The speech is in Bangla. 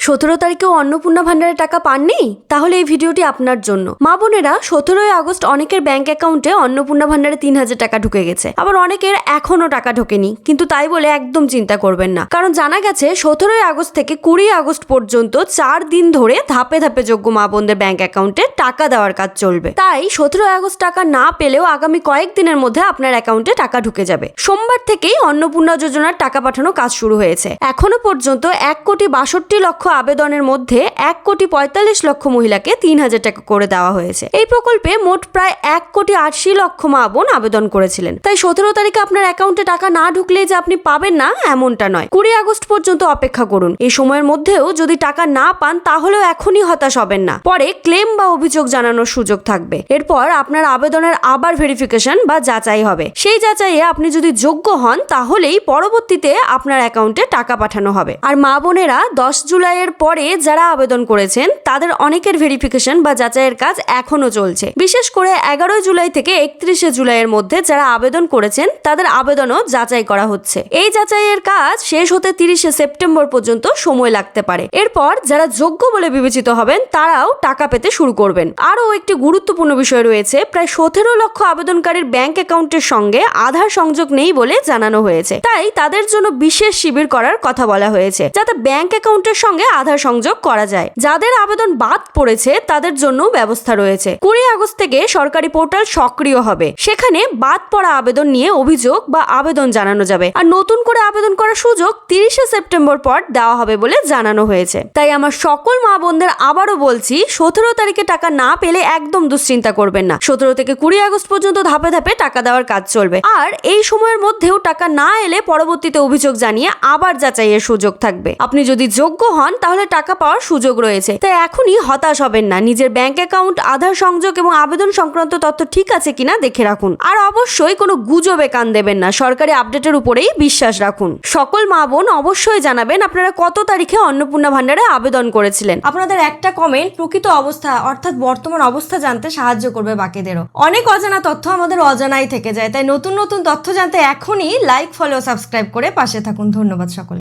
17 তারিখেও অন্নপূর্ণা ভান্ডারের টাকা পাননি? তাহলে এই ভিডিওটি আপনার জন্য। মা বোনেরা, 17 আগস্ট অনেকের ব্যাংক অ্যাকাউন্টে অন্নপূর্ণা ভান্ডারে 3000 টাকা ঢুকে গেছে, আবার অনেকের এখনো টাকা ঢোকেনি। কিন্তু তাই বলে একদম চিন্তা করবেন না, কারণ জানা গেছে 17 আগস্ট থেকে 20 আগস্ট পর্যন্ত 4 দিন ধরে ধাপে ধাপে যোগ্য মা বোনদের ব্যাংক অ্যাকাউন্টে টাকা দেওয়ার কাজ চলবে। তাই 17 আগস্ট টাকা না পেলেও আগামী কয়েকদিনের মধ্যে আপনার অ্যাকাউন্টে টাকা ঢুকে যাবে। সোমবার থেকেই অন্নপূর্ণা যোজনার টাকা পাঠানো কাজ শুরু হয়েছে। এখনো পর্যন্ত 1,62,00,000 আবেদনের মধ্যে 1,45,00,000 মহিলাকে 3000 টাকা করে দেওয়া হয়েছে। এই প্রকল্পে মোট প্রায় 1,80,00,000 মা বোন আবেদন করেছিলেন। তাই 17 তারিখে আপনার অ্যাকাউন্টে টাকা না ঢুকলেই যে আপনি পাবেন না এমনটা নয়। 20 আগস্ট পর্যন্ত অপেক্ষা করুন। এই সময়ের মধ্যেও যদি টাকা না পান তাহলেও এখনই হতাশ হবেন না। পরে ক্লেম বা অভিযোগ জানানোর সুযোগ থাকবে। এরপর আপনার আবেদনের আবার ভেরিফিকেশন বা যাচাই হবে। সেই যাচাইয়ে আপনি যদি যোগ্য হন তাহলেই পরবর্তীতে আপনার অ্যাকাউন্টে টাকা পাঠানো হবে। আর মা বোনেরা 10 জুলাইয়ের পরে যারা আবেদন করেছেন তাদের অনেকের ভেরিফিকেশন বা যাচাইয়ের কাজ এখনো চলছে। বিশেষ করে 11 জুলাই থেকে 31 জুলাইয়ের মধ্যে যারা আবেদন করেছেন তাদের আবেদনও যাচাই করা হচ্ছে। এই যাচাইয়ের কাজ শেষ হতে 30 সেপ্টেম্বর পর্যন্ত সময় লাগতে পারে। এরপর যারা যোগ্য বলে বিবেচিত হবেন তারাও টাকা পেতে শুরু করবেন। আরও একটি গুরুত্বপূর্ণ বিষয় রয়েছে, প্রায় 17 লক্ষ আবেদনকারীর ব্যাংক অ্যাকাউন্টের সঙ্গে আধার সংযোগ নেই বলে জানানো হয়েছে। তাই তাদের জন্য বিশেষ শিবির করার কথা বলা হয়েছে, যাতে ব্যাংক অ্যাকাউন্টের সঙ্গে আধার সংযোগ করা যায়। যাদের আবেদন বাদ পড়েছে তাদের জন্য ব্যবস্থা রয়েছে। 20 আগস্ট থেকে সরকারি পোর্টাল সক্রিয় হবে। সেখানে বাদ পড়া আবেদন নিয়ে অভিযোগ বা আবেদন জানানো যাবে। আর নতুন করে আবেদন করার সুযোগ 30 সেপ্টেম্বর পর দেওয়া হবে বলে জানানো হয়েছে। তাই আমার সকল মা বোনদের আবারও বলছি, 17 তারিখে টাকা না পেলে একদম দুশ্চিন্তা করবেন না। 17 থেকে 20 আগস্ট পর্যন্ত ধাপে ধাপে টাকা দেওয়ার কাজ চলবে। আর এই সময়ের মধ্যেও টাকা না এলে পরবর্তীতে অভিযোগ জানিয়ে আবার যাচাইয়ের সুযোগ থাকবে। আপনি যদি যোগ্য হন তাহলে টাকা পাওয়ার সুযোগ রয়েছে। তাই এখনই হতাশ হবেন না। নিজের ব্যাংক অ্যাকাউন্ট, আধার সংযোগ এবং আবেদন সংক্রান্ত তথ্য ঠিক আছে কিনা দেখে রাখুন। আর অবশ্যই কোনো গুজবে কান দেবেন না। সরকারি আপডেটের উপরেই বিশ্বাস রাখুন। সকল মা বোন অবশ্যই জানাবেন আপনারা কত তারিখে অন্নপূর্ণা ভান্ডারে আবেদন করেছিলেন। আপনাদের একটা কমেন্ট প্রকৃত অবস্থা অর্থাৎ বর্তমান অবস্থা জানতে সাহায্য করবে বাকিদেরও। অনেক অজানা তথ্য আমাদের অজানাই থেকে যায়। তাই নতুন নতুন তথ্য জানতে এখনই লাইক, ফলো, সাবস্ক্রাইব করে পাশে থাকুন। ধন্যবাদ সকল।